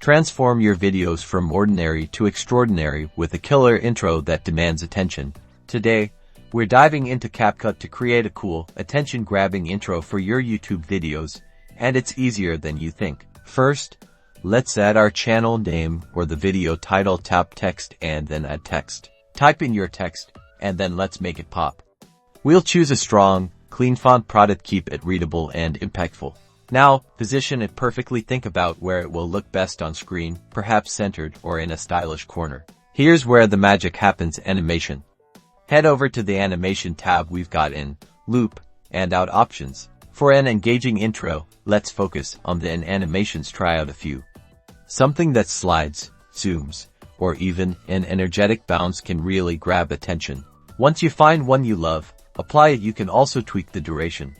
Transform your videos from ordinary to extraordinary with a killer intro that demands attention. Today, we're diving into CapCut to create a cool, attention-grabbing intro for your YouTube videos, and it's easier than you think. First, let's add our channel name or the video title. Tap text and then add text. Type in your text, and then let's make it pop. We'll choose a strong, clean font product. Keep it readable and impactful. Now, position it perfectly. Think about where it will look best on screen, perhaps centered or in a stylish corner. Here's where the magic happens: animation. Head over to the animation tab. We've got in, loop, and out options. For an engaging intro, let's focus on the in animations. Try out a few. Something that slides, zooms, or even an energetic bounce can really grab attention. Once you find one you love, apply it. You can also tweak the duration.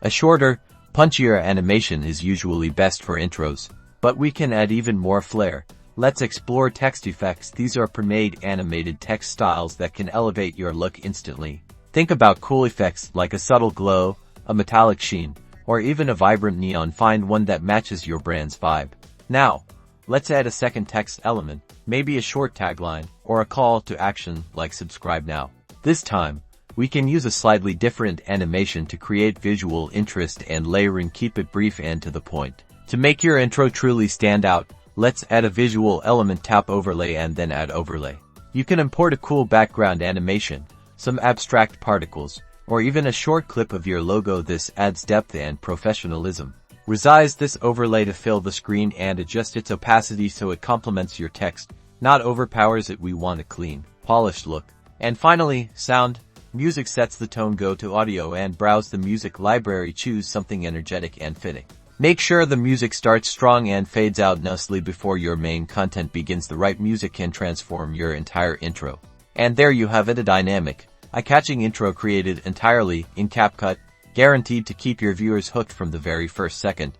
A shorter, punchier animation is usually best for intros, but we can add even more flair. Let's explore text effects. These are pre-made animated text styles that can elevate your look instantly. Think about cool effects like a subtle glow, a metallic sheen, or even a vibrant neon. Find one that matches your brand's vibe. Now, let's add a second text element, maybe a short tagline, or a call to action like subscribe now. This time, we can use a slightly different animation to create visual interest and layering. Keep it brief and to the point. To make your intro truly stand out, let's add a visual element. Tap overlay and then add overlay. You can import a cool background animation, some abstract particles, or even a short clip of your logo. This adds depth and professionalism. Resize this overlay to fill the screen and adjust its opacity so it complements your text, not overpowers it. We want a clean, polished look. And finally, sound. Music sets the tone. Go to audio and browse the music library. Choose something energetic and fitting. Make sure the music starts strong and fades out nicely before your main content begins. The right music can transform your entire intro. And there you have it, a dynamic, eye-catching intro created entirely in CapCut, guaranteed to keep your viewers hooked from the very first second.